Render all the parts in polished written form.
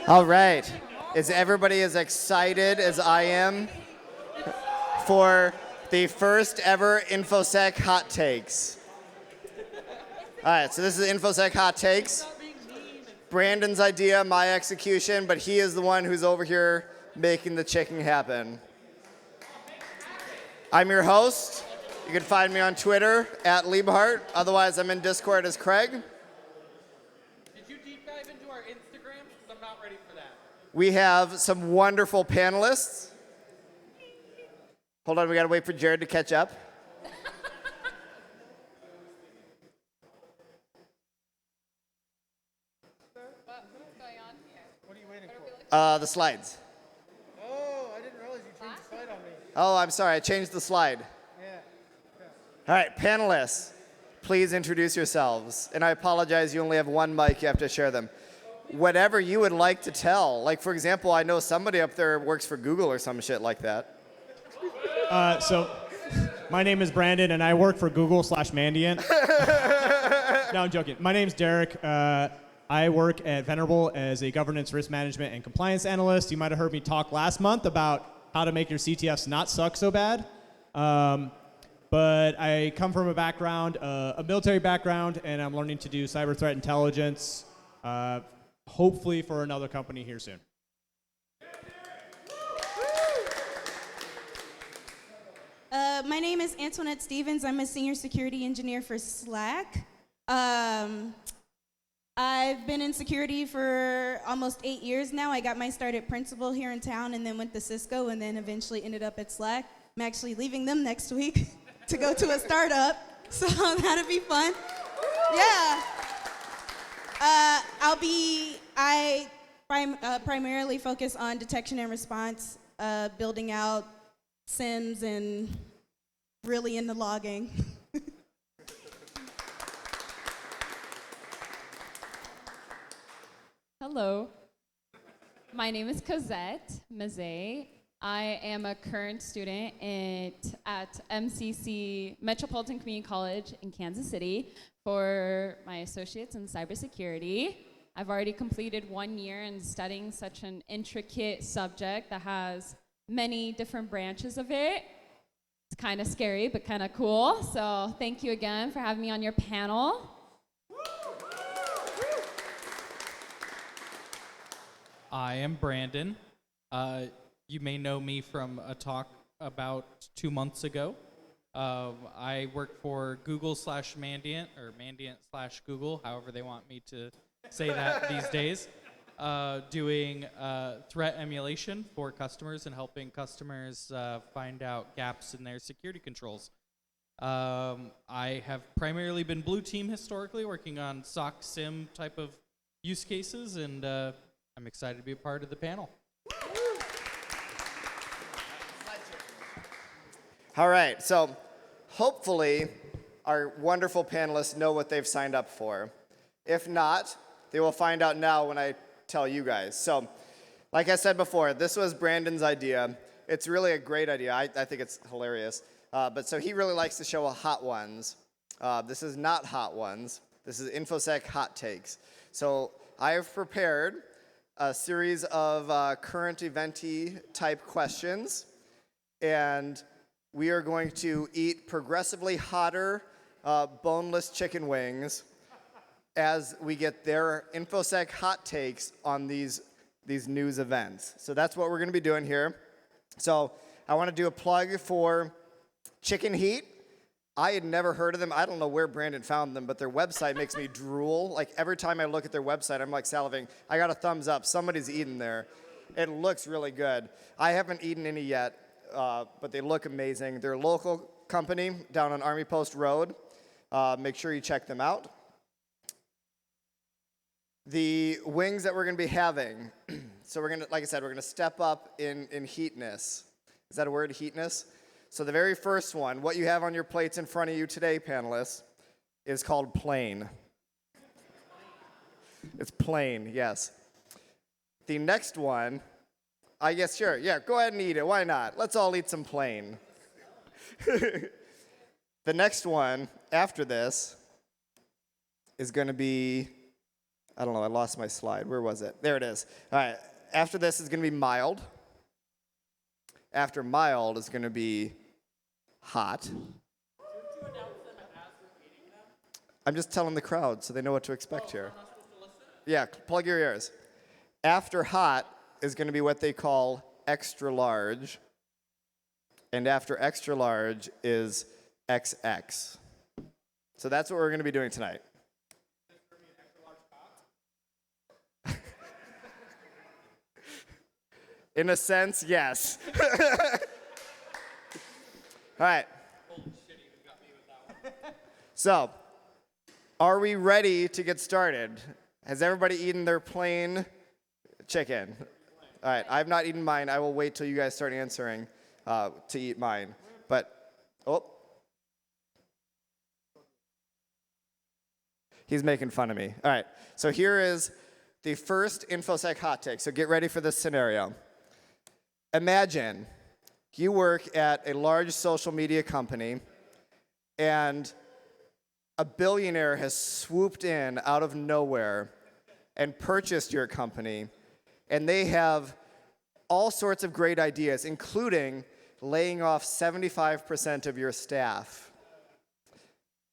All right. Is everybody as excited as I am for the first ever InfoSec Hot Takes? All right, so this is InfoSec Hot Takes. Brandon's idea, my execution, but he is the one who's over here making the chicken happen. I'm your host. You can find me on Twitter at Liebhart. Otherwise, I'm in Discord as Craig. Did you deep dive into our Instagram? Because I'm not ready for that. We have some wonderful panelists. Hold on, we gotta wait for Jared to catch up. What's going on here? What are you waiting for? The slides. Oh, I didn't realize you changed the slide on me. Oh, I'm sorry, I changed the slide. Yeah. All right, panelists, please introduce yourselves. And I apologize, you only have one mic, you have to share them. Whatever you would like to tell. Like, for example, I know somebody up there works for Google or some shit like that. So, my name is Brandon, and I work for Google/Mandiant. No, I'm joking. My name's Derek. I work at Venerable as a governance, risk management, and compliance analyst. You might have heard me talk last month about how to make your CTFs not suck so bad. But I come from a background, a military background, and I'm learning to do cyber threat intelligence, hopefully for another company here soon. My name is Antoinette Stevens. I'm a senior security engineer for Slack. I've been in security for almost 8 years now. I got my start at Principal here in town and then went to Cisco and then eventually ended up at Slack. I'm actually leaving them next week to go to a startup, so that'll be fun. Yeah. I primarily focus on detection and response, building out SIMs and really into logging. Hello. My name is Cosette Mazet. I am a current student at MCC Metropolitan Community College in Kansas City for my associates in cybersecurity. I've already completed 1 year in studying such an intricate subject that has many different branches of it. It's kind of scary, but kind of cool. So thank you again for having me on your panel. I am Brandon. You may know me from a talk about 2 months ago. I work for Google/Mandiant, or Mandiant/Google, however they want me to say that these days, doing threat emulation for customers and helping customers find out gaps in their security controls. I have primarily been blue team historically, working on SOC SIM type of use cases, and I'm excited to be a part of the panel. All right, so hopefully our wonderful panelists know what they've signed up for. If not, they will find out now when I tell you guys. So, like I said before, this was Brandon's idea. It's really a great idea. I think it's hilarious. But so he really likes to show hot ones. This is not hot ones. This is InfoSec Hot Takes. So I have prepared a series of current event-y type questions, and we are going to eat progressively hotter boneless chicken wings as we get their InfoSec Hot Takes on these news events. So that's what we're going to be doing here. So I want to do a plug for Chicken Heat. I had never heard of them. I don't know where Brandon found them, but their website makes me drool. Like every time I look at their website, I'm like salivating. I got a thumbs up. Somebody's eating there. It looks really good. I haven't eaten any yet, but they look amazing. They're a local company down on Army Post Road. Make sure you check them out. The wings that we're going to be having, so we're going to, like I said, we're going to step up in heatness. Is that a word, heatness? So the very first one, what you have on your plates in front of you today, panelists, is called plain. It's plain, yes. The next one, I guess, sure, yeah, go ahead and eat it. Why not? Let's all eat some plain. The next one after this is going to be I don't know, I lost my slide. Where was it? There it is. All right, after this is going to be mild. After mild is going to be hot. I'm just telling the crowd so they know what to expect here. Yeah, plug your ears. After hot is going to be what they call extra large. And after extra large is XX. So that's what we're going to be doing tonight. In a sense, yes. All right. So, are we ready to get started? Has everybody eaten their plain chicken? All right, I've not eaten mine. I will wait till you guys start answering to eat mine. But, oh. He's making fun of me. All right, so here is the first InfoSec Hot Take. So get ready for this scenario. Imagine you work at a large social media company and a billionaire has swooped in out of nowhere and purchased your company, and they have all sorts of great ideas, including laying off 75% of your staff.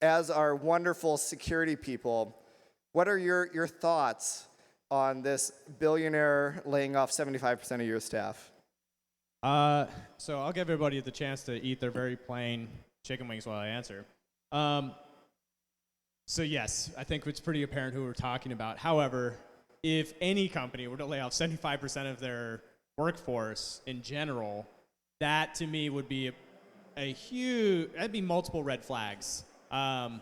As our wonderful security people, what are your thoughts on this billionaire laying off 75% of your staff? So I'll give everybody the chance to eat their very plain chicken wings while I answer. So yes, I think it's pretty apparent who we're talking about. However, if any company were to lay off 75% of their workforce in general, that to me would be a huge, that'd be multiple red flags. I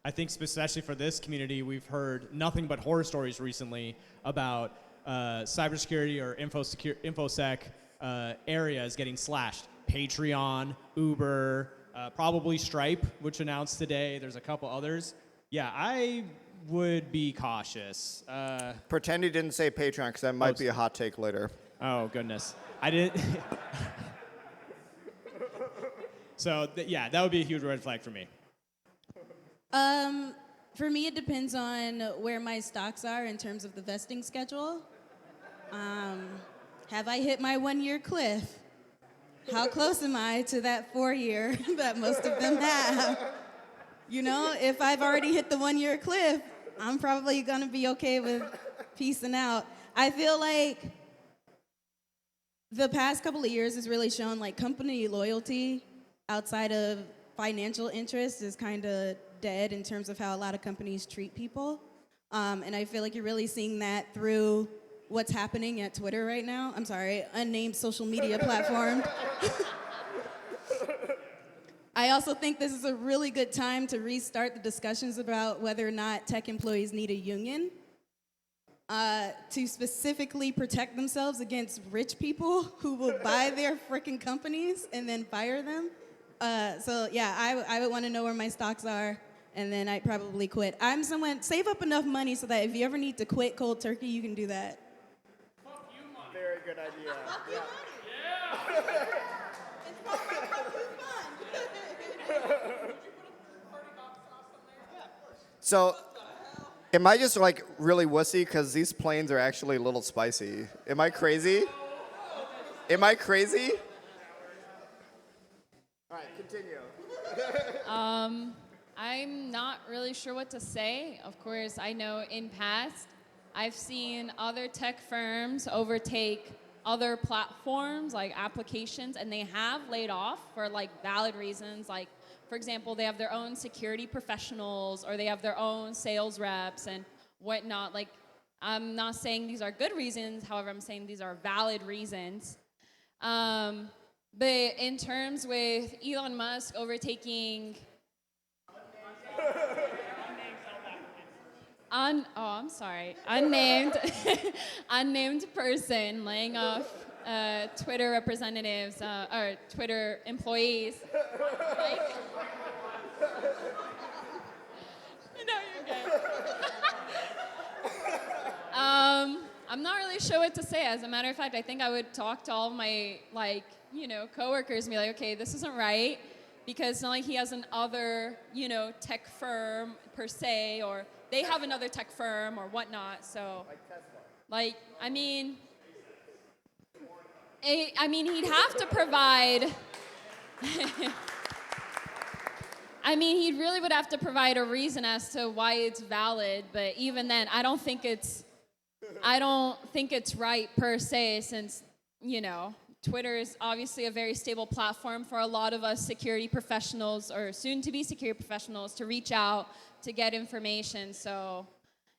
think especially for this community, we've heard nothing but horror stories recently about cybersecurity or InfoSec areas getting slashed. Patreon, Uber, probably Stripe, which announced today. There's a couple others. Yeah, I would be cautious. Pretend you didn't say Patreon, because that might be a hot take later. Oh, goodness. I didn't. So, yeah, that would be a huge red flag for me. For me, it depends on where my stocks are in terms of the vesting schedule. Have I hit my 1-year cliff? How close am I to that 4-year that most of them have? You know, if I've already hit the 1-year cliff, I'm probably gonna be okay with peacing out. I feel like the past couple of years has really shown like company loyalty outside of financial interest is kind of dead in terms of how a lot of companies treat people. And I feel like you're really seeing that through what's happening at Twitter right now. I'm sorry, unnamed social media platform. I also think this is a really good time to restart the discussions about whether or not tech employees need a union to specifically protect themselves against rich people who will buy their freaking companies and then fire them. So yeah, I would want to know where my stocks are, and then I'd probably quit. I'm someone, save up enough money so that if you ever need to quit cold turkey, you can do that. Fuck you money. Very good idea. Fuck you money. Yeah. It's not my fuck you fun. So, am I just like really wussy because these planes are actually a little spicy? Am I crazy? Am I crazy? All right, continue. I'm not really sure what to say. Of course, I know in past, I've seen other tech firms overtake other platforms, like applications, and they have laid off for like valid reasons. Like, for example, they have their own security professionals, or they have their own sales reps and whatnot. Like, I'm not saying these are good reasons. However, I'm saying these are valid reasons. But in terms with Elon Musk overtaking unnamed unnamed person laying off Twitter representatives or Twitter employees. Like, no, you're good. I'm not really sure what to say. As a matter of fact, I think I would talk to all of my coworkers and be like, okay, this isn't right, because it's not like he has an other tech firm per se, or they have another tech firm or whatnot. So, like, I mean, he'd have to provide. I mean, he really would have to provide a reason as to why it's valid. But even then, I don't think it's right per se, since, you know, Twitter is obviously a very stable platform for a lot of us security professionals or soon-to-be security professionals to reach out to get information. So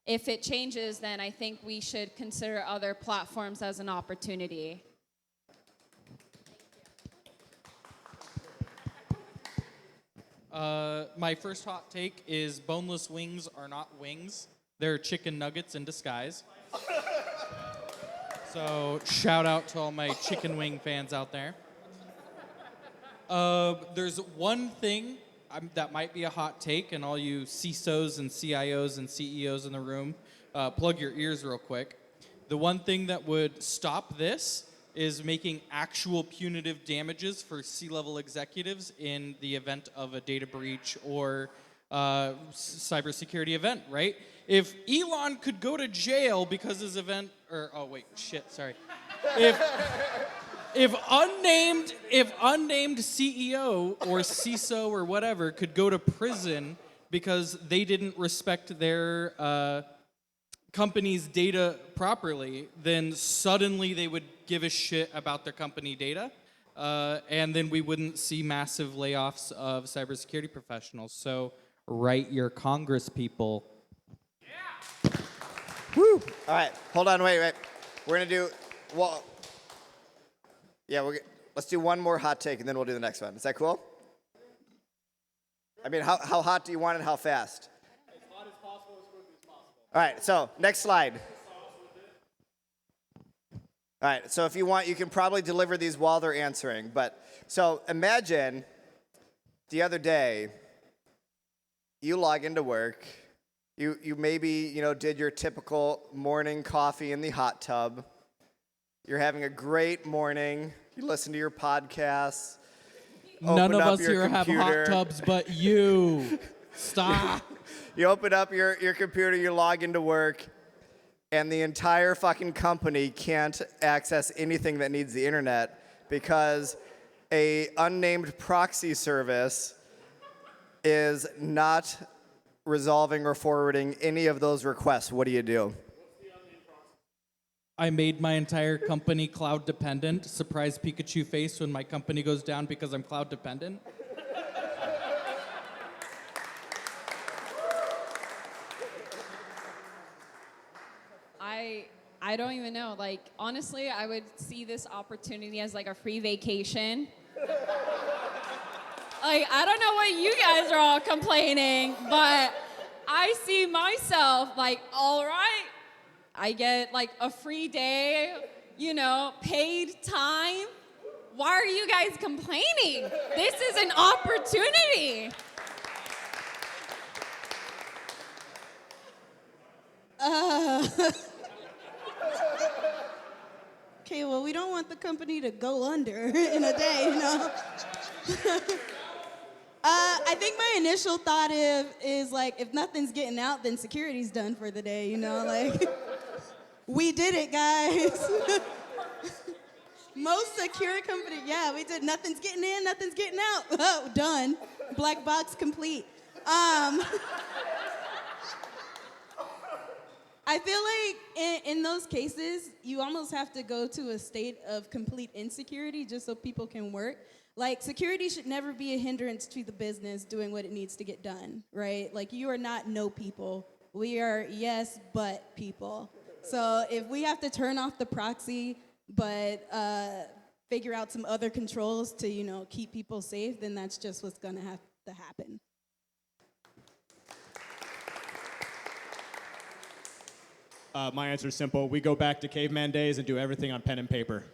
if it changes, then I think we should consider other platforms as an opportunity. My first hot take is boneless wings are not wings. They're chicken nuggets in disguise. So shout out to all my chicken wing fans out there. There's one thing that might be a hot take, and all you CISOs and CIOs and CEOs in the room, plug your ears real quick. The one thing that would stop this is making actual punitive damages for C-level executives in the event of a data breach or cybersecurity event, right? If Elon could go to jail because his event, or oh wait, shit, sorry. If unnamed CEO or CISO or whatever could go to prison because they didn't respect their company's data properly, then suddenly they would give a shit about their company data, and then we wouldn't see massive layoffs of cybersecurity professionals. So write your Congress people. Yeah. Woo. All right, hold on, wait. We're gonna do, well, yeah, let's do one more hot take and then we'll do the next one. Is that cool? I mean, how hot do you want it, how fast? As hot as possible, as quickly as possible. All right, so next slide. All right, so if you want, you can probably deliver these while they're answering. But so imagine the other day, you log into work, you maybe, did your typical morning coffee in the hot tub. You're having a great morning. You listen to your podcasts. None of us your here have hot tubs but you. Stop. You open up your computer, you log into work, and the entire fucking company can't access anything that needs the internet because a unnamed proxy service is not resolving or forwarding any of those requests. What do you do? I made my entire company cloud dependent. Surprise Pikachu face when my company goes down because I'm cloud dependent. I don't even know. Like, honestly, I would see this opportunity as like a free vacation. Like, I don't know why you guys are all complaining, but I see myself like, all right, I get like a free day, paid time. Why are you guys complaining? This is an opportunity. Okay, well, we don't want the company to go under in a day, I think my initial thought is like, if nothing's getting out, then security's done for the day, like, we did it, guys. Most secure company, yeah, we did. Nothing's getting in, nothing's getting out. Oh, done. Black box complete. I feel like in those cases, you almost have to go to a state of complete insecurity just so people can work. Like, security should never be a hindrance to the business doing what it needs to get done, right? Like, you are not no people. We are yes, but people. So if we have to turn off the proxy, but figure out some other controls to, keep people safe, then that's just what's gonna have to happen. My answer is simple. We go back to caveman days and do everything on pen and paper.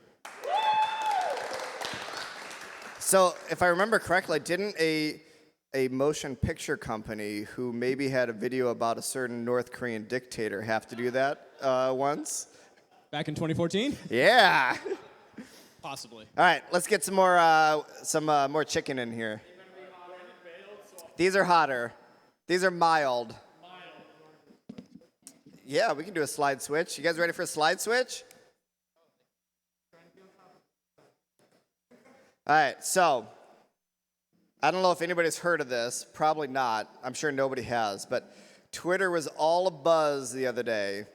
So, if I remember correctly, didn't a motion picture company who maybe had a video about a certain North Korean dictator have to do that once? Back in 2014? Yeah. Possibly. All right, let's get some more chicken in here. These are hotter. These are mild. Yeah, we can do a slide switch. You guys ready for a slide switch? All right, so I don't know if anybody's heard of this. Probably not. I'm sure nobody has. But Twitter was all abuzz the other day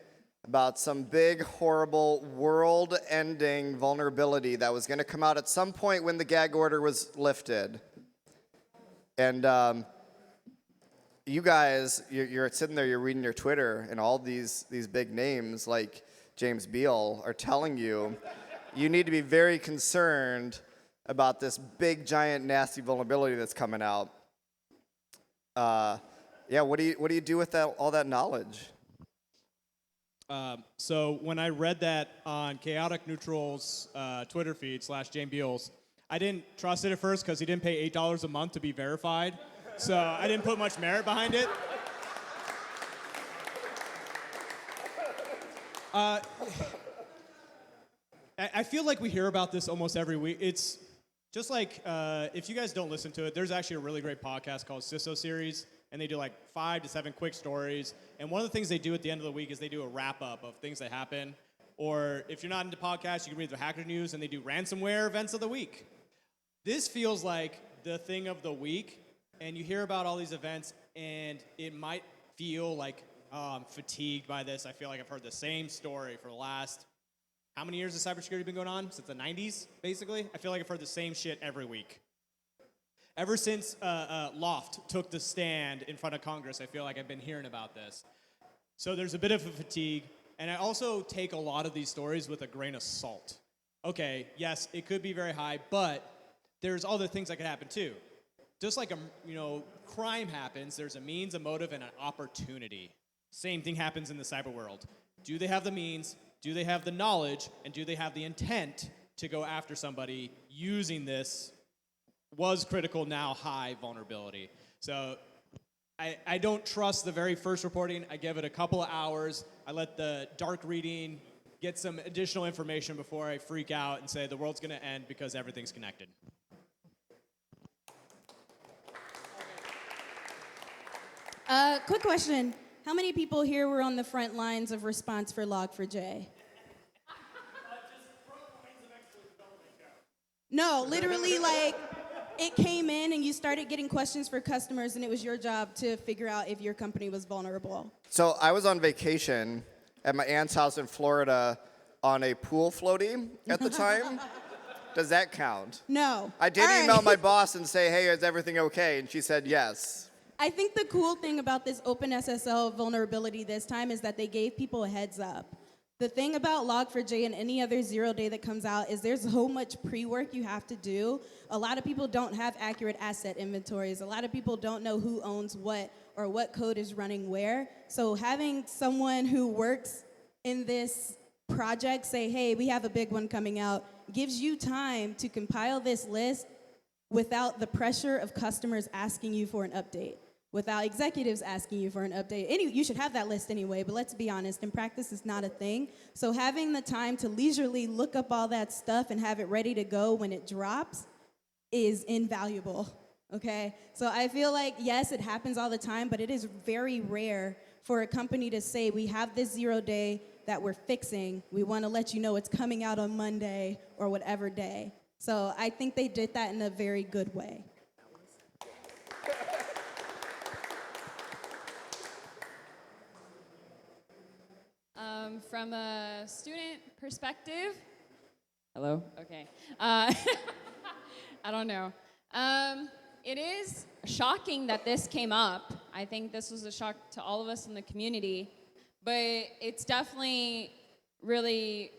about some big, horrible, world-ending vulnerability that was going to come out at some point when the gag order was lifted. And you guys, you're sitting there, you're reading your Twitter, and all these big names like James Beal are telling you, you need to be very concerned about this big, giant, nasty vulnerability that's coming out. Yeah, what do you do with all that knowledge? So when I read that on Chaotic Neutral's Twitter feed / James Beals, I didn't trust it at first because he didn't pay $8 a month to be verified. So I didn't put much merit behind it. I feel like we hear about this almost every week. It's just like, if you guys don't listen to it, there's actually a really great podcast called CISO Series, and they do like 5 to 7 quick stories. And one of the things they do at the end of the week is they do a wrap-up of things that happen. Or if you're not into podcasts, you can read the Hacker News, and they do ransomware events of the week. This feels like the thing of the week, and you hear about all these events, and it might feel like, oh, I'm fatigued by this. I feel like I've heard the same story for the last, how many years has cybersecurity been going on? Since the 90s, basically? I feel like I've heard the same shit every week. Ever since Loft took the stand in front of Congress, I feel like I've been hearing about this. So there's a bit of a fatigue, and I also take a lot of these stories with a grain of salt. Okay, yes, it could be very high, but there's other things that could happen too. Just like crime happens, there's a means, a motive, and an opportunity. Same thing happens in the cyber world. Do they have the means? Do they have the knowledge? And do they have the intent to go after somebody using this was critical, now high vulnerability? So I don't trust the very first reporting. I give it a couple of hours. I let the dark reading get some additional information before I freak out and say the world's going to end because everything's connected. Quick question. How many people here were on the front lines of response for Log4j? No, literally, like, it came in and you started getting questions for customers, and it was your job to figure out if your company was vulnerable. So I was on vacation at my aunt's house in Florida on a pool floaty at the time. Does that count? No. I did email my boss and say, hey, is everything okay? And she said yes. I think the cool thing about this OpenSSL vulnerability this time is that they gave people a heads up. The thing about Log4j and any other zero-day that comes out is there's so much pre-work you have to do. A lot of people don't have accurate asset inventories. A lot of people don't know who owns what or what code is running where. So having someone who works in this project say, hey, we have a big one coming out, gives you time to compile this list without the pressure of customers asking you for an update, without executives asking you for an update. You should have that list anyway, but let's be honest, in practice, it's not a thing. So having the time to leisurely look up all that stuff and have it ready to go when it drops is invaluable, okay? So I feel like, yes, it happens all the time, but it is very rare for a company to say, we have this 0-day that we're fixing. We want to let you know it's coming out on Monday or whatever day. So I think they did that in a very good way. From a student perspective, hello? Okay. I don't know. It is shocking that this came up. I think this was a shock to all of us in the community, but it's definitely really,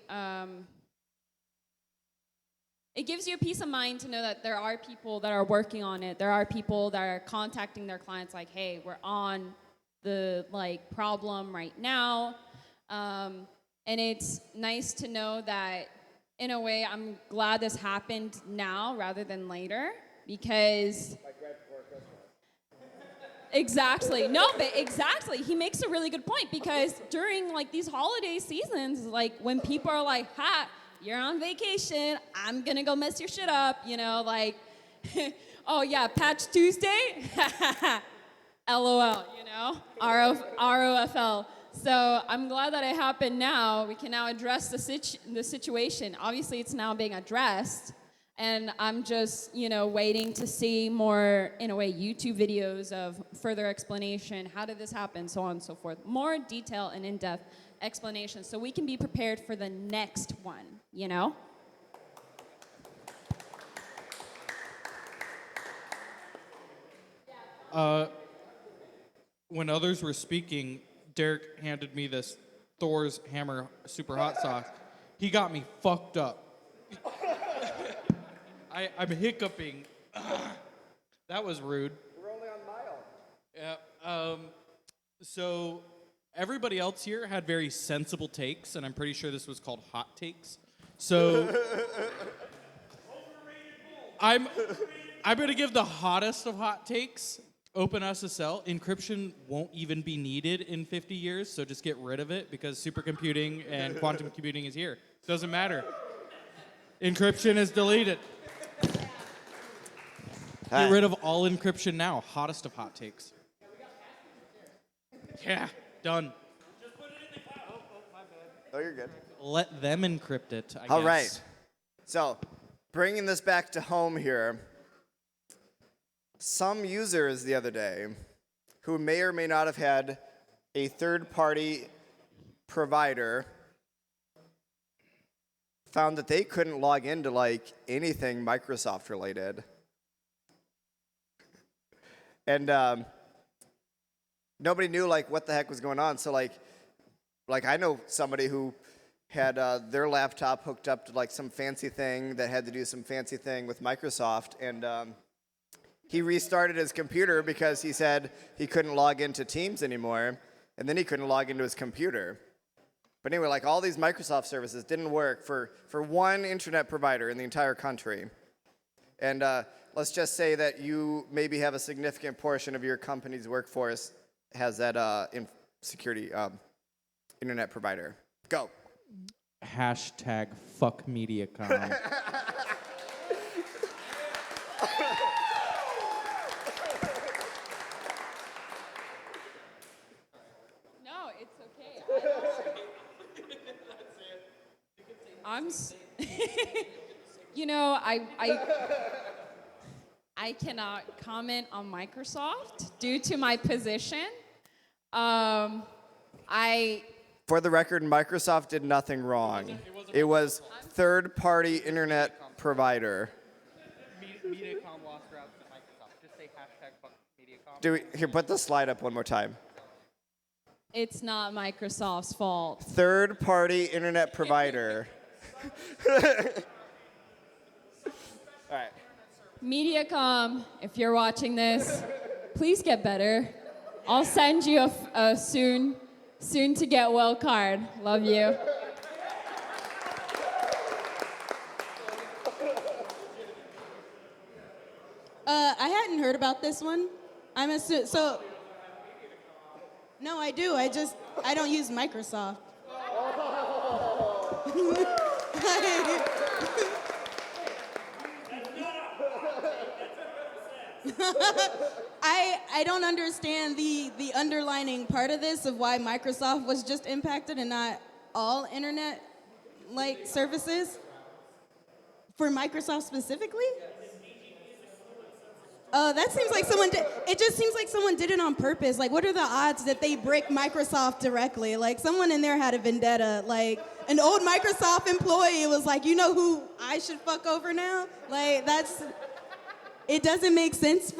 it gives you a peace of mind to know that there are people that are working on it. There are people that are contacting their clients like, hey, we're on the problem right now. And it's nice to know that, in a way, I'm glad this happened now rather than later, because... Exactly. No, but exactly. He makes a really good point, because during these holiday seasons, when people are like, ha, you're on vacation, I'm gonna go mess your shit up, oh yeah, Patch Tuesday? LOL, ROFL. So I'm glad that it happened now. We can now address the situation. Obviously, it's now being addressed. And I'm just, waiting to see more, in a way, YouTube videos of further explanation. How did this happen? So on and so forth. More detail and in-depth explanation so we can be prepared for the next one, When others were speaking, Derek handed me this Thor's Hammer Super Hot Sauce. He got me fucked up. I'm hiccuping. That was rude. We're only on mile. Yeah. So everybody else here had very sensible takes, and I'm pretty sure this was called Hot Takes. So I'm gonna give the hottest of hot takes. Open SSL encryption won't even be needed in 50 years, so just get rid of it because supercomputing and quantum computing is here. Doesn't matter. Encryption is deleted. Get rid of all encryption now. Hottest of hot takes. Yeah, done. Oh, you're good. Let them encrypt it, I guess. All right. So, bringing this back to home here, some users the other day who may or may not have had a third-party provider found that they couldn't log into anything Microsoft related. And nobody knew what the heck was going on. So I know somebody who had their laptop hooked up to some fancy thing that had to do some fancy thing with Microsoft, and he restarted his computer because he said he couldn't log into Teams anymore, and then he couldn't log into his computer. But anyway, all these Microsoft services didn't work for one internet provider in the entire country. And let's just say that you maybe have a significant portion of your company's workforce has that security internet provider. Go. Hashtag fuck Mediacom. No, it's okay. I cannot comment on Microsoft due to my position. For the record, Microsoft did nothing wrong. It was third-party internet provider. Mediacom lost routes to Microsoft. Just say hashtag fuck Mediacom. Here, put the slide up one more time. It's not Microsoft's fault. Third-party internet provider. All right. Mediacom, if you're watching this, please get better. I'll send you a soon to get well card. Love you. I hadn't heard about this one. So. No, I do. I don't use Microsoft. I don't understand the underlining part of this of why Microsoft was just impacted and not all internet services. For Microsoft specifically? Oh, that seems like someone did. It just seems like someone did it on purpose. What are the odds that they break Microsoft directly? Someone in there had a vendetta. An old Microsoft employee was like, you know who I should fuck over now? It doesn't make sense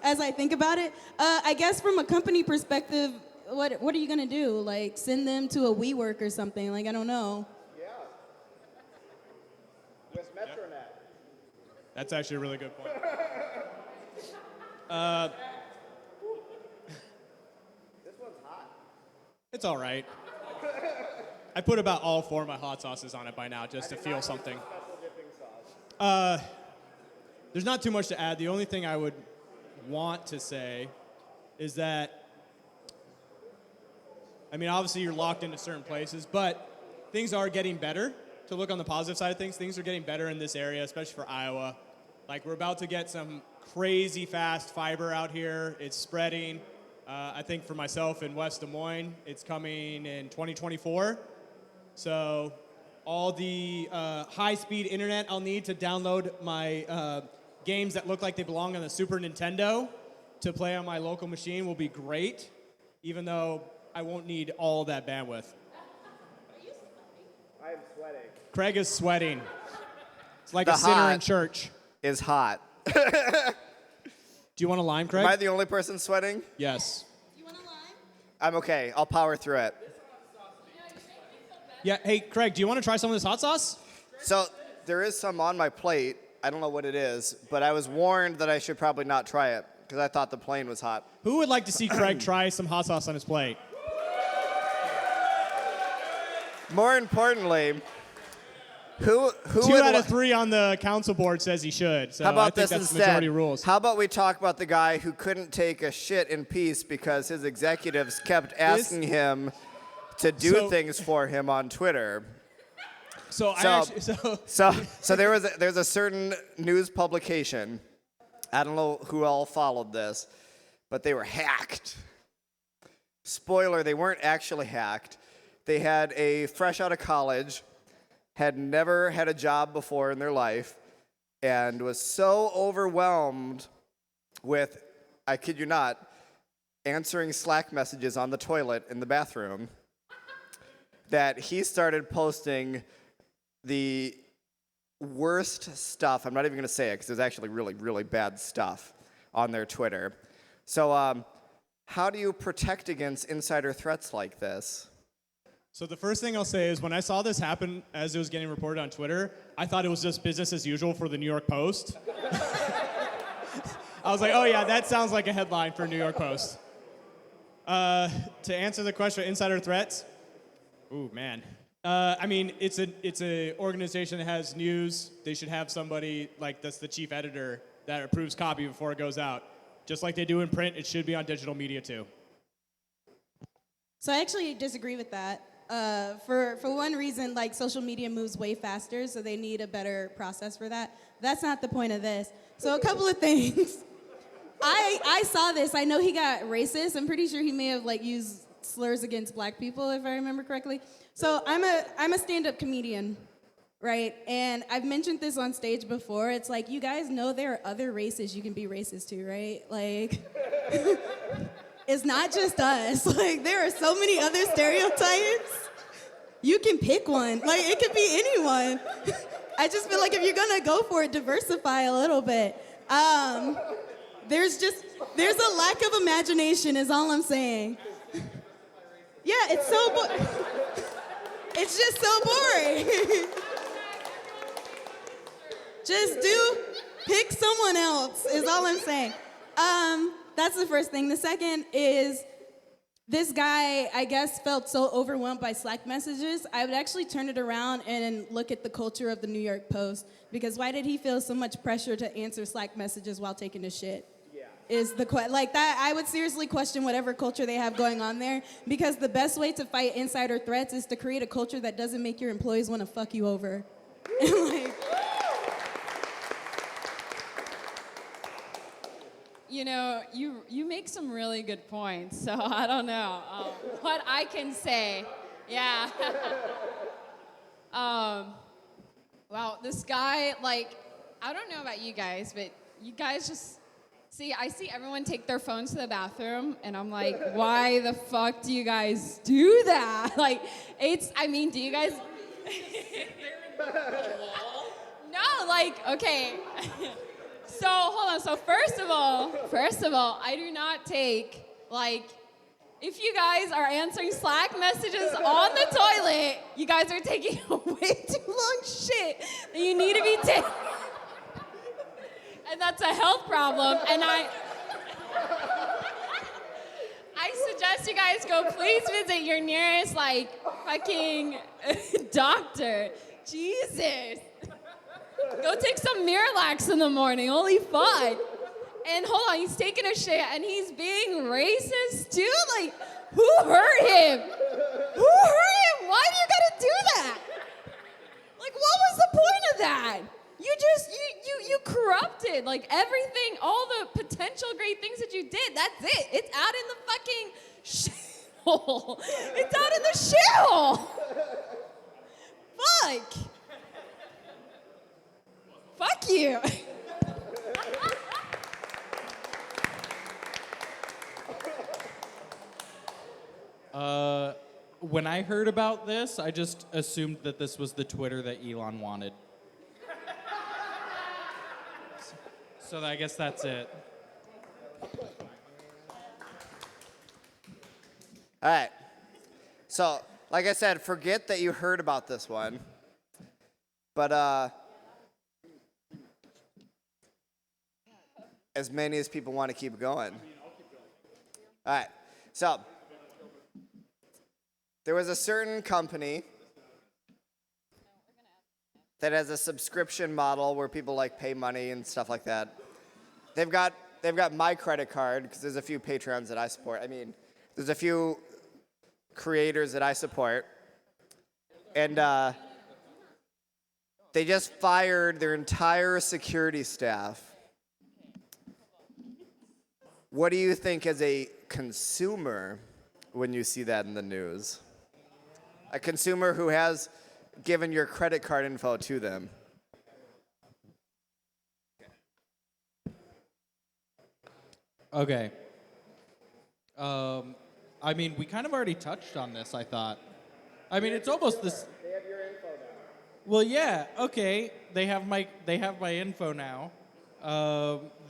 as I think about it. I guess from a company perspective, what are you gonna do? Send them to a WeWork or something? I don't know. Yeah. With Metronet. That's actually a really good point. This one's hot. It's all right. I put about all 4 of my hot sauces on it by now just to feel something. Special dipping sauce. There's not too much to add. The only thing I would want to say is that, obviously you're locked into certain places, but things are getting better. To look on the positive side of things are getting better in this area, especially for Iowa. We're about to get some crazy fast fiber out here. It's spreading. I think for myself in West Des Moines, it's coming in 2024. So all the high-speed internet I'll need to download my games that look like they belong on the Super Nintendo to play on my local machine will be great, even though I won't need all that bandwidth. I am sweating. Craig is sweating. It's like The a sinner in hot church. Is hot. Do you want a lime, Craig? Am I the only person sweating? Yes. You want a lime? I'm okay. I'll power through it. Yeah, hey, Craig, do you want to try some of this hot sauce? So there is some on my plate. I don't know what it is, but I was warned that I should probably not try it because I thought the plane was hot. Who would like to see Craig try some hot sauce on his plate? More importantly, who 2 would out of 3 on the council board says he should. So How about I think this that's instead? majority rules. How about we talk about the guy who couldn't take a shit in peace because his executives kept asking him to do So- things for him on Twitter. So There's a certain news publication. I don't know who all followed this, but they were hacked. Spoiler, they weren't actually hacked. They had a fresh out of college, had never had a job before in their life, and was so overwhelmed with, I kid you not, answering Slack messages on the toilet in the bathroom that he started posting the worst stuff. I'm not even going to say it because it was actually really, really bad stuff on their Twitter. So how do you protect against insider threats like this? So the first thing I'll say is when I saw this happen as it was getting reported on Twitter, I thought it was just business as usual for the New York Post. I was like, oh yeah, that sounds like a headline for New York Post. To answer the question, insider threats. Ooh, man. I mean, it's a organization that has news. They should have somebody like that's the chief editor that approves copy before it goes out. Just like they do in print, it should be on digital media too. So I actually disagree with that. For one reason, like social media moves way faster, so they need a better process for that. That's not the point of this. So a couple of things. I saw this. I know he got racist. I'm pretty sure he may have like used slurs against black people, if I remember correctly. So I'm a stand-up comedian, right? And I've mentioned this on stage before. It's like, you guys know there are other races you can be racist to, right? Like, it's not just us. Like, there are so many other stereotypes. You can pick one. Like, it could be anyone. I just feel like if you're gonna go for it, diversify a little bit. There's a lack of imagination is all I'm saying. Yeah, it's it's just so boring. Just pick someone else is all I'm saying. That's the first thing. The second is this guy, I guess, felt so overwhelmed by Slack messages. I would actually turn it around and look at the culture of the New York Post, because why did he feel so much pressure to answer Slack messages while taking a shit? Is the like that? I would seriously question whatever culture they have going on there, because the best way to fight insider threats is to create a culture that doesn't make your employees want to fuck you over. Like, You know, you make some really good points, so I don't know what I can say. Yeah. Wow, this guy, like, I don't know about you guys, but you guys just, I see everyone take their phones to the bathroom, and I'm like, why the fuck do you guys do that? Like, do you guys? No, like, okay. So, hold on. So, first of all, I do not take, like, if you guys are answering Slack messages on the toilet, you guys are taking a way too long shit that you need to be taking. And that's a health problem. And I suggest you guys go please visit your nearest, like, fucking doctor. Jesus. Go take some Miralax in the morning. Holy fuck. And hold on, he's taking a shit and he's being racist too? Like, who hurt him? Who hurt him? Why do you gotta do that? Like, what was the point of that? You corrupted, like, everything, all the potential great things that you did. That's it. It's out in the fucking shithole. It's out in the shithole. Fuck. Fuck you. When I heard about this, I just assumed that this was the Twitter that Elon wanted. So I guess that's it. All right. So, like I said, forget that you heard about this one. But as many as people want to keep going. All right. So, there was a certain company that has a subscription model where people like pay money and stuff like that. They've got my credit card because there's a few Patreons that I support. I mean, there's a few creators that I support, and they just fired their entire security staff. What do you think as a consumer when you see that in the news? A consumer who has given your credit card info to them. Okay. I mean, we kind of already touched on this, I thought. I mean, it's almost this. They have your info now. Well, yeah, okay. They have my info now.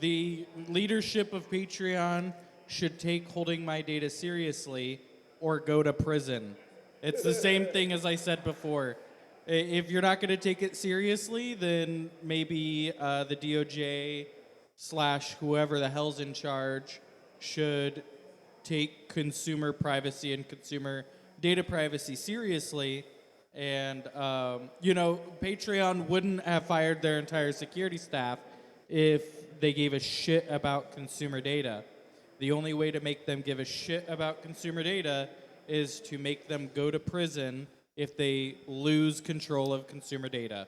The leadership of Patreon should take holding my data seriously or go to prison. It's the same thing as I said before. If you're not going to take it seriously, then maybe the DOJ / whoever the hell's in charge should take consumer privacy and consumer data privacy seriously. And, Patreon wouldn't have fired their entire security staff if they gave a shit about consumer data. The only way to make them give a shit about consumer data is to make them go to prison if they lose control of consumer data.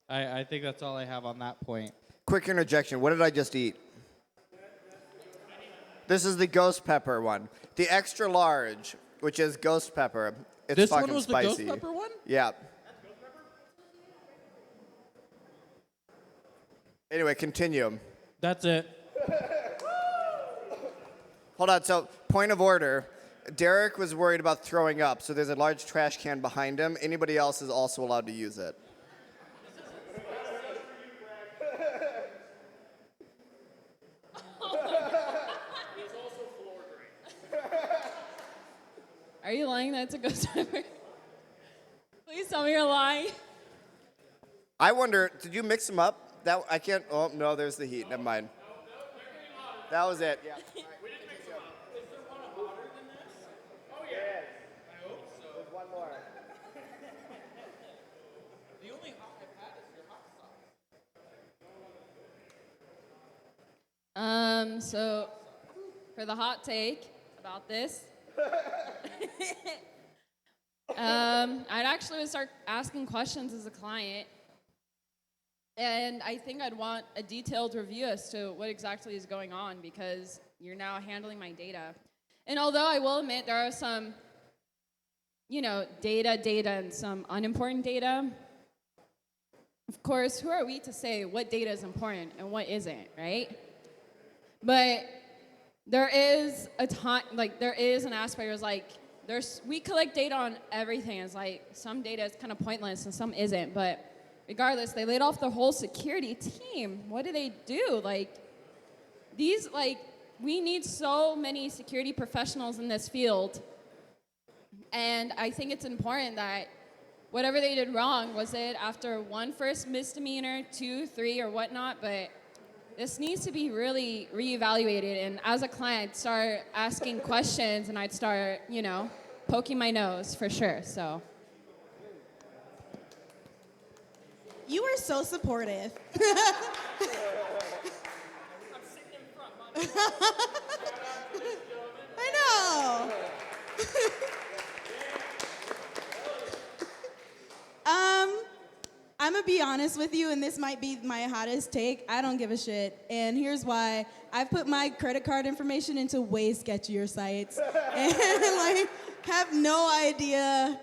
I think that's all I have on that point. Quick interjection. What did I just eat? This is the ghost pepper one. The extra large, which is ghost pepper. It's This fucking one was spicy. the ghost pepper one? Yeah. Anyway, continue. That's it. Hold on. So, point of order. Derek was worried about throwing up, so there's a large trash can behind him. Anybody else is also allowed to use it. Are you lying that it's a ghost pepper? Please tell me you're lying. I wonder, did you mix them up? That I can't. Oh no, there's the heat. Never mind. That was it. Yeah. One more. The only hot I've had is your hot sauce. So for the hot take about this, I'd actually start asking questions as a client, and I think I'd want a detailed review as to what exactly is going on because you're now handling my data. And although I will admit there are some data and some unimportant data. Of course, who are we to say what data is important and what isn't, right? But there is there is an aspect where it's we collect data on everything. It's like some data is kind of pointless and some isn't. But regardless, they laid off the whole security team. What do they do? We need so many security professionals in this field. And I think it's important that whatever they did wrong, was it after one first misdemeanor, 2, 3, or whatnot, but this needs to be really reevaluated. And as a client, I'd start asking questions and I'd start, poking my nose for sure, so. You are so supportive. I know. I'm gonna be honest with you, and this might be my hottest take. I don't give a shit, and here's why. I've put my credit card information into way sketchier sites, and like have no idea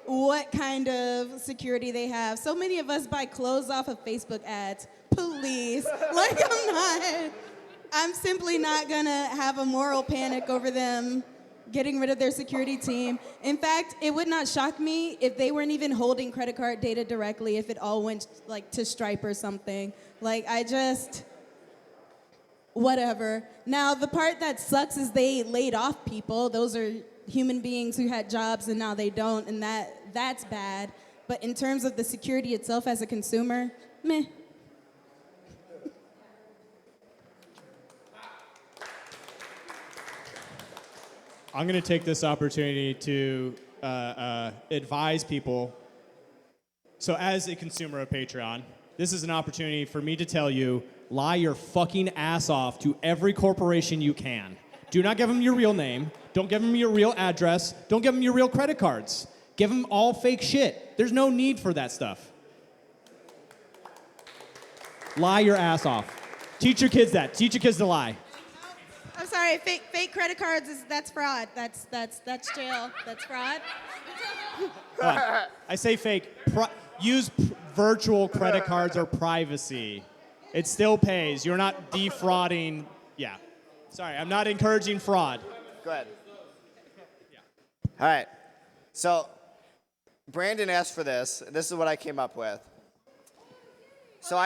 what kind of security they have. So many of us buy clothes off of Facebook ads. Please, like I'm simply not gonna have a moral panic over them getting rid of their security team. In fact, it would not shock me if they weren't even holding credit card data directly, if it all went like to Stripe or something. Like whatever. Now, the part that sucks is they laid off people. Those are human beings who had jobs and now they don't, and that's bad. But in terms of the security itself as a consumer, meh. I'm going to take this opportunity to advise people. So as a consumer of Patreon, this is an opportunity for me to tell you, lie your fucking ass off to every corporation you can. Do not give them your real name. Don't give them your real address. Don't give them your real credit cards. Give them all fake shit. There's no need for that stuff. Lie your ass off. Teach your kids that. Teach your kids to lie. I'm sorry, fake credit cards that's fraud. That's jail. That's fraud. I say fake. Use virtual credit cards or privacy. It still pays. You're not defrauding. Yeah. Sorry, I'm not encouraging fraud. Go ahead. All right. So Brandon asked for this. This is what I came up with. So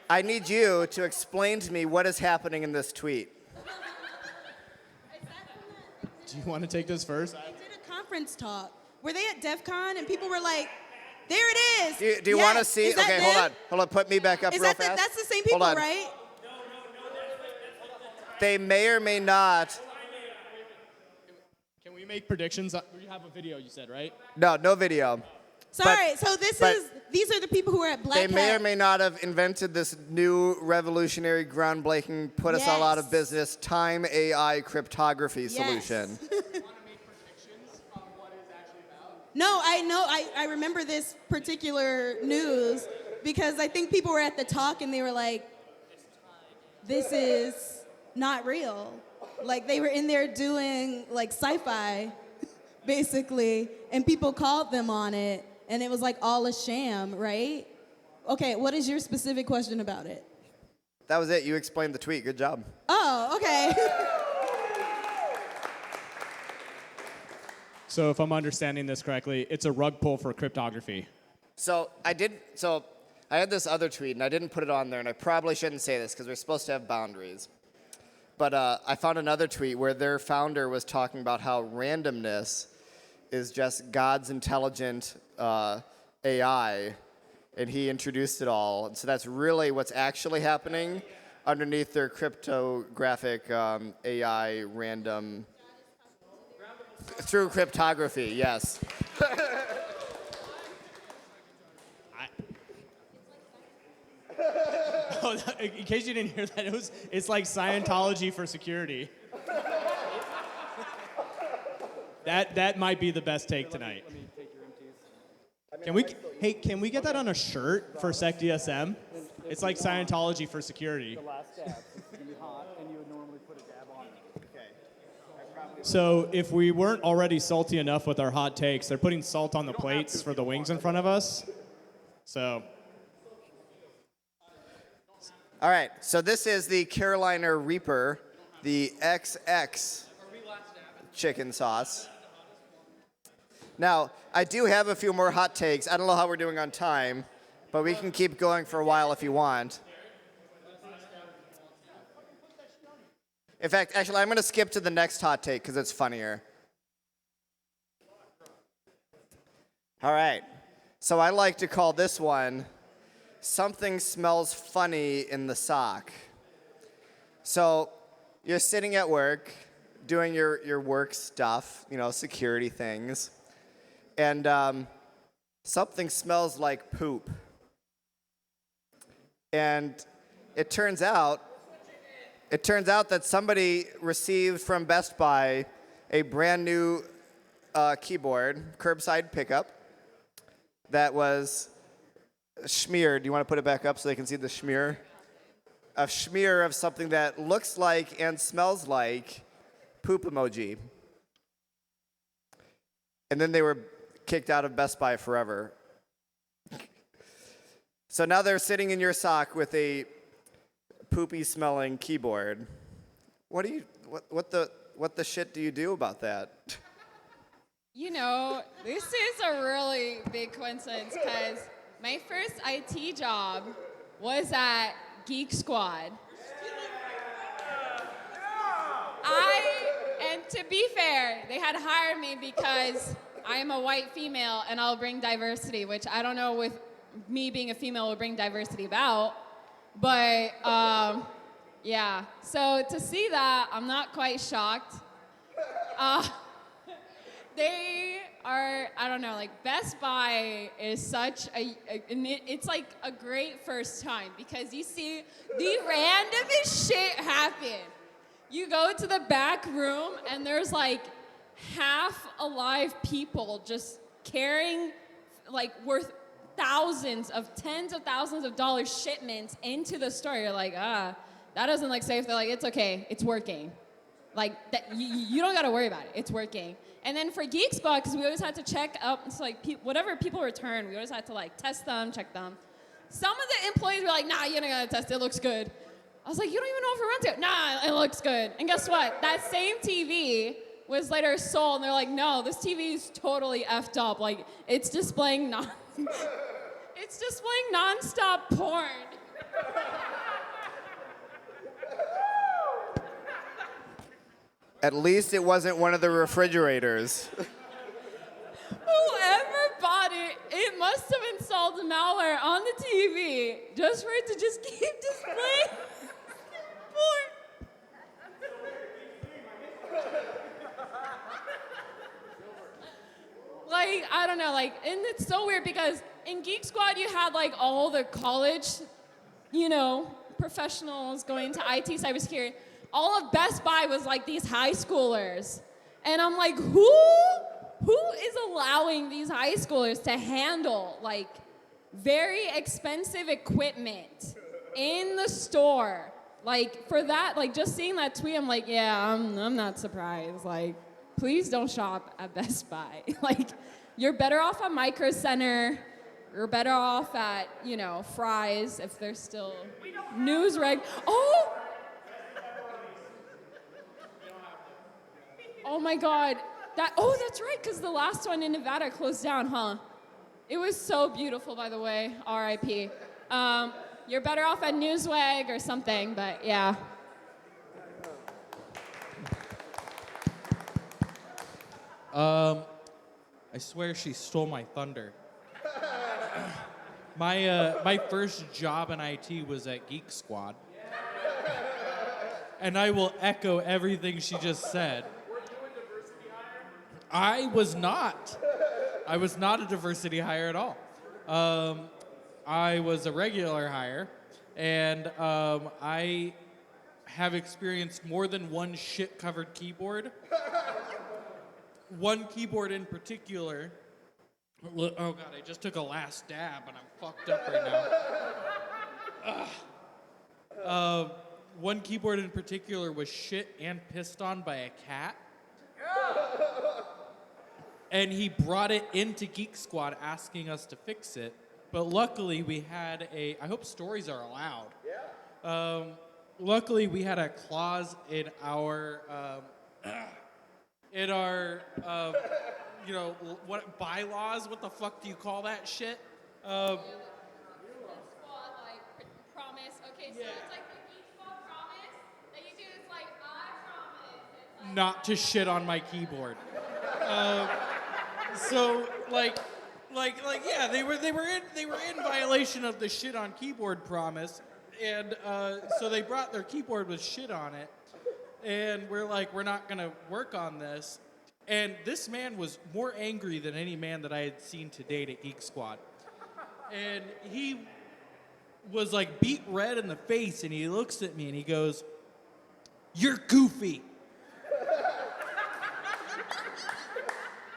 I need you to explain to me what is happening in this tweet. Do you want to take this first? They did a conference talk. Were they at DEF CON and people were like, there it is. Do you want to see? Okay, hold on. Put me back up real fast. That's the same people, right? They may or may not. Can we make predictions? You have a video, you said, right? No video. Sorry, so these are the people who are at Black Hat. They may or may not have invented this new revolutionary, groundbreaking, put us all out of business, time AI cryptography solution. No, I know. I remember this particular news because I think people were at the talk and they were like, this is not real. Like they were in there doing like sci-fi, basically, and people called them on it. And it was like all a sham, right? Okay, what is your specific question about it? That was it. You explained the tweet. Good job. Oh, okay. So if I'm understanding this correctly, it's a rug pull for cryptography. So I had this other tweet, and I didn't put it on there, and I probably shouldn't say this because we're supposed to have boundaries. But I found another tweet where their founder was talking about how randomness is just God's intelligent AI, and he introduced it all. And so that's really what's actually happening underneath their cryptographic AI random through cryptography. Yes. In case you didn't hear that, it's like Scientology for security. That might be the best take tonight. Can we get that on a shirt for SecDSM? It's like Scientology for security. The last dab is gonna be hot, and you would normally put a dab on it. Okay. So if we weren't already salty enough with our hot takes, they're putting salt on the plates for the wings in front of us. So. All right. So this is the Carolina Reaper, the XX chicken sauce. Now, I do have a few more hot takes. I don't know how we're doing on time, but we can keep going for a while if you want. In fact, actually, I'm going to skip to the next hot take because it's funnier. All right. So I like to call this one, Something Smells Funny in the Sock. So you're sitting at work, doing your work stuff, security things, and something smells like poop. And it turns out that somebody received from Best Buy a brand new keyboard, curbside pickup, that was smeared. Do you want to put it back up so they can see the smear? A smear of something that looks like and smells like poop emoji. And then they were kicked out of Best Buy forever. So now they're sitting in your sock with a poopy smelling keyboard. What the shit do you do about that? You know, this is a really big coincidence because my first IT job was at Geek Squad. And to be fair, they had hired me because I am a white female and I'll bring diversity, which I don't know with me being a female will bring diversity about. But yeah, so to see that, I'm not quite shocked. They are, I don't know, like Best Buy is such it's like a great first time because you see the randomest shit happen. You go to the back room and there's like half alive people just carrying like worth tens of thousands of dollars shipments into the store. You're like, that doesn't look safe. They're like, it's okay, it's working. Like that, you don't gotta worry about it, it's working. And then for Geek Squad, because we always had to check up, it's like whatever people return, we always had to like test them, check them. Some of the employees were like, nah, you're not gonna test it, looks good. I was like, you don't even know if it runs it. Nah, it looks good. And guess what? That same TV was later sold, and they're like, no, this TV is totally effed up. Like, it's displaying it's displaying nonstop porn. At least it wasn't one of the refrigerators. Whoever bought it, it must have installed malware on the TV just for it to just keep displaying porn. Like, I don't know, like, and it's so weird because in Geek Squad you had like all the college, professionals going to IT cybersecurity. All of Best Buy was like these high schoolers. And I'm like, who is allowing these high schoolers to handle like very expensive equipment in the store? Like for that, like just seeing that tweet, I'm like, yeah, I'm not surprised. Like, please don't shop at Best Buy. Like, you're better off at Micro Center. You're better off at, Fry's if there's still news reg. Oh my God. That's right, because the last one in Nevada closed down, huh? It was so beautiful, by the way. R.I.P. You're better off at Newswag or something, but yeah. I swear she stole my thunder. My first job in IT was at Geek Squad. And I will echo everything she just said. I was not. I was not a diversity hire at all. I was a regular hire, and I have experienced more than one shit-covered keyboard. One keyboard in particular. Oh God, I just took a last dab, and I'm fucked up right now. One keyboard in particular was shit and pissed on by a cat. And he brought it into Geek Squad asking us to fix it. But luckily we had I hope stories are allowed. Yeah. Luckily we had a clause in our, what bylaws, what the fuck do you call that shit? Squad, promise. Okay, so it's like the Geek Squad promise that you do. It's like, I promise. It's like, not to shit on my keyboard. So yeah, they were in violation of the shit on keyboard promise, and so they brought their keyboard with shit on it, and we're like, we're not gonna work on this, and this man was more angry than any man that I had seen to date at Geek Squad, and he was like beat red in the face, and he looks at me and he goes, "You're goofy."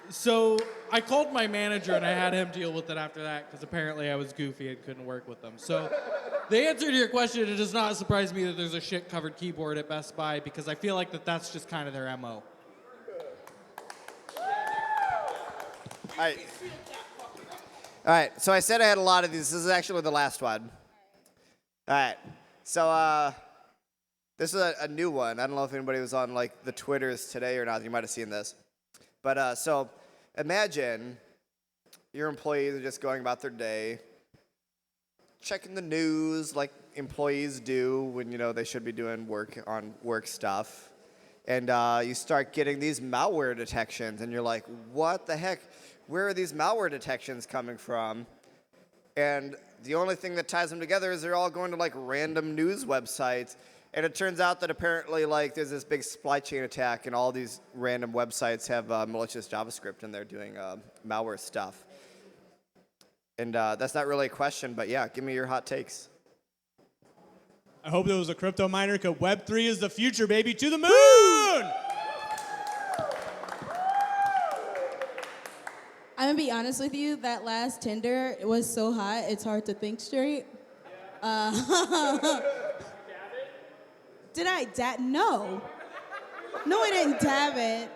So I called my manager and I had him deal with it after that because apparently I was goofy and couldn't work with them. So the answer to your question, it does not surprise me that there's a shit-covered keyboard at Best Buy because I feel like that's just kind of their MO. All right, so I said I had a lot of these. This is actually the last one. All right, so this is a new one. I don't know if anybody was on like the Twitters today or not. You might have seen this. But so imagine your employees are just going about their day, checking the news like employees do when, you know, they should be doing work stuff. And you start getting these malware detections, and you're like, what the heck? Where are these malware detections coming from? And the only thing that ties them together is they're all going to like random news websites. And it turns out that apparently like there's this big supply chain attack, and all these random websites have malicious JavaScript, and they're doing malware stuff. And that's not really a question, but yeah, give me your hot takes. I hope there was a crypto miner, because Web3 is the future, baby. To the moon! I'm gonna be honest with you, that last Tinder, it was so hot, it's hard to think straight. Did I dab? No. No, I didn't dab it.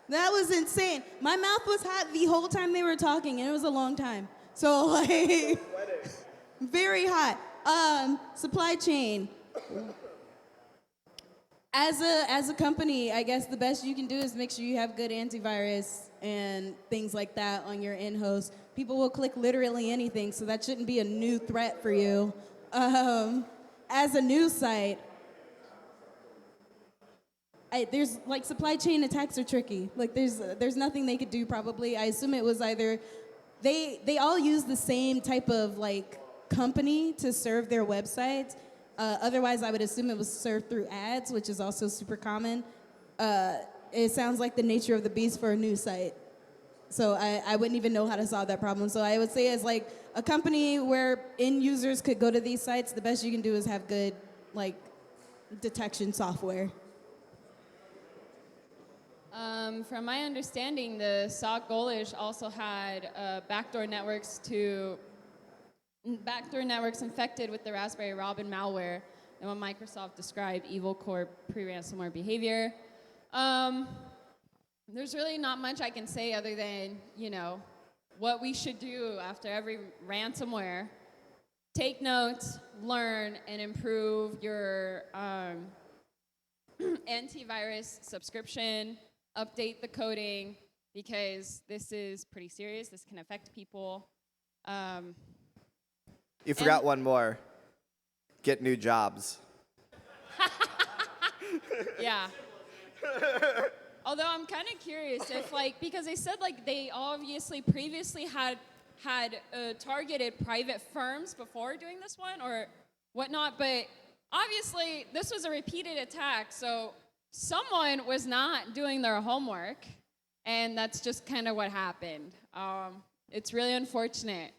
That was insane. My mouth was hot the whole time they were talking, and it was a long time. So, like, very hot. Supply chain. As a company, I guess the best you can do is make sure you have good antivirus and things like that on your in-host. People will click literally anything, so that shouldn't be a new threat for you. As a news site, there's like supply chain attacks are tricky. Like there's nothing they could do probably. I assume it was either they all use the same type of like company to serve their websites. Otherwise, I would assume it was served through ads, which is also super common. It sounds like the nature of the beast for a news site. So I wouldn't even know how to solve that problem. So I would say as like a company where end users could go to these sites, the best you can do is have good like detection software. From my understanding, the SOC Golish also had backdoor networks infected with the Raspberry Robin malware and what Microsoft described evil core pre-ransomware behavior. There's really not much I can say other than, you know, what we should do after every ransomware. Take notes, learn, and improve your antivirus subscription. Update the coding, because this is pretty serious. This can affect people. You forgot one more. Get new jobs. Yeah. Although I'm kind of curious if, like, because they said, like, they obviously previously had targeted private firms before doing this one or whatnot, but obviously this was a repeated attack, so someone was not doing their homework, and that's just kind of what happened. It's really unfortunate.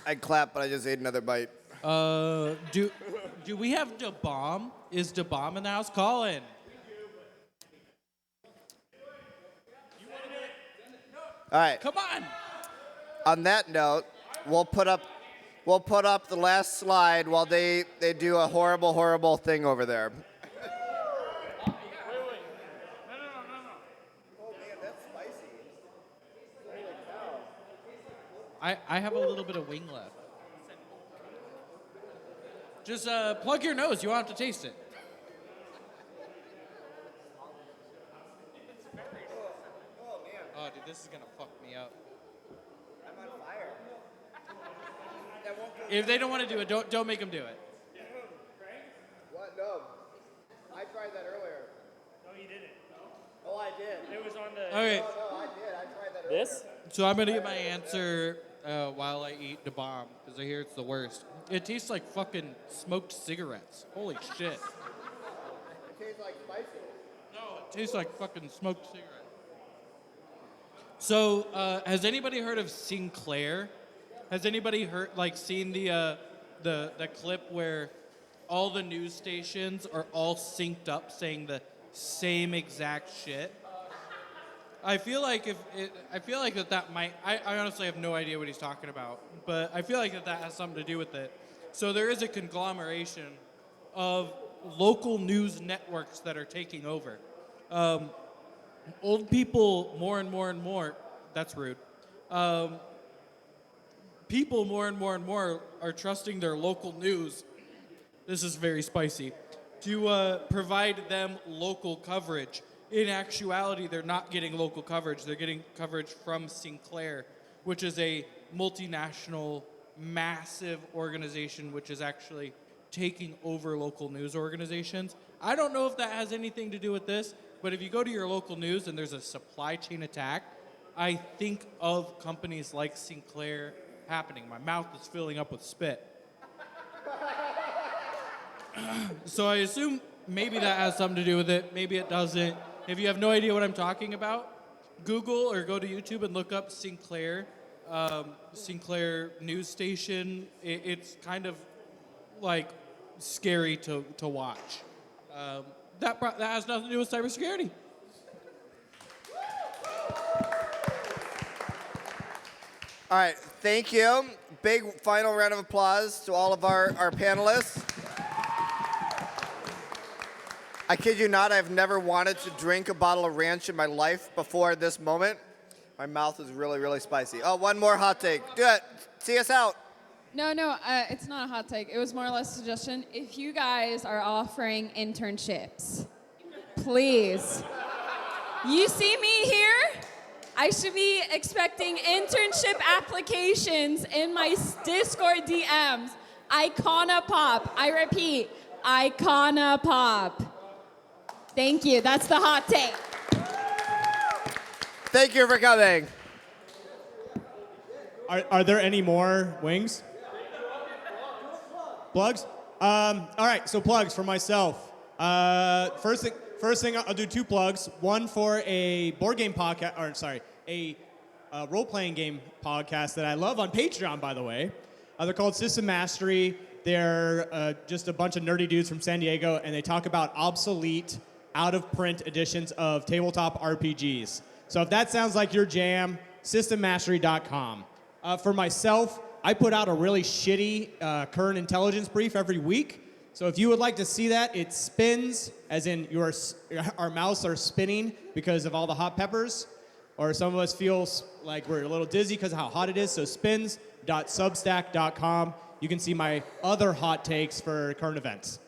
I'd clap, but I just ate another bite. Do we have DeBomb? Is DeBomb in the house? Colin. All right. Come on. On that note, we'll put up the last slide while they do a horrible thing over there. I have a little bit of wing left. Just plug your nose. You won't have to taste it. Oh, dude, this is gonna fuck me up. I'm on fire. If they don't want to do it, don't make them do it. What? No. I tried that earlier. No, you didn't. Oh, I did. It was on the. Okay. No, I did. I tried that earlier. This? So I'm gonna get my answer while I eat the bomb, because I hear it's the worst. It tastes like fucking smoked cigarettes. Holy shit. It tastes like spicy. No, it tastes like fucking smoked cigarettes. So, has anybody heard of Sinclair? Has anybody seen the clip where all the news stations are all synced up saying the same exact shit. I feel like that might. I honestly have no idea what he's talking about, but I feel like that has something to do with it. So there is a conglomeration of local news networks that are taking over. Old people more and more and more. That's rude. People more and more are trusting their local news. This is very spicy. To provide them local coverage. In actuality, they're not getting local coverage. They're getting coverage from Sinclair, which is a multinational, massive organization which is actually taking over local news organizations. I don't know if that has anything to do with this, but if you go to your local news and there's a supply chain attack, I think of companies like Sinclair happening. My mouth is filling up with spit. So I assume maybe that has something to do with it. Maybe it doesn't. If you have no idea what I'm talking about, Google or go to YouTube and look up Sinclair, Sinclair news station. It's kind of like scary to watch. That has nothing to do with cybersecurity. All right, thank you. Big final round of applause to all of our panelists. I kid you not, I've never wanted to drink a bottle of ranch in my life before this moment. My mouth is really, really spicy. Oh, one more hot take. Do it. See us out. No, it's not a hot take. It was more or less a suggestion. If you guys are offering internships, please. You see me here? I should be expecting internship applications in my Discord DMs. Icona Pop. I repeat, Icona Pop. Thank you. That's the hot take. Thank you for coming. Are there any more wings? Plugs? All right, so plugs for myself. First thing, I'll do 2 plugs. One for a board game podcast, a role-playing game podcast that I love on Patreon, by the way. They're called System Mastery. They're just a bunch of nerdy dudes from San Diego, and they talk about obsolete, out-of-print editions of tabletop RPGs. So if that sounds like your jam, systemmastery.com. For myself, I put out a really shitty current intelligence brief every week. So if you would like to see that, it spins, as in our mouths are spinning because of all the hot peppers. Or some of us feel like we're a little dizzy because of how hot it is. So spins.substack.com. You can see my other hot takes for current events.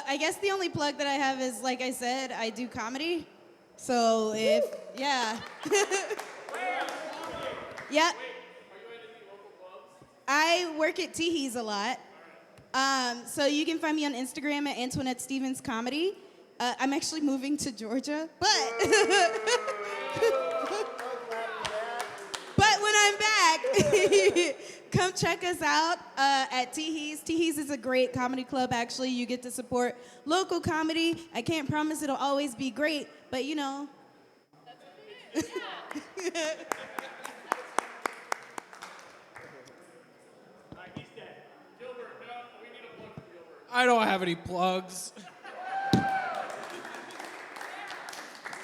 I guess the only plug that I have is, like I said, I do comedy. So yeah. Yep. I work at Teehees a lot. So you can find me on Instagram at Antoinette Stevens Comedy. I'm actually moving to Georgia, but when I'm back, come check us out at Teehees. Teehees is a great comedy club, actually. You get to support local comedy. I can't promise it'll always be great, but you know. I don't have any plugs.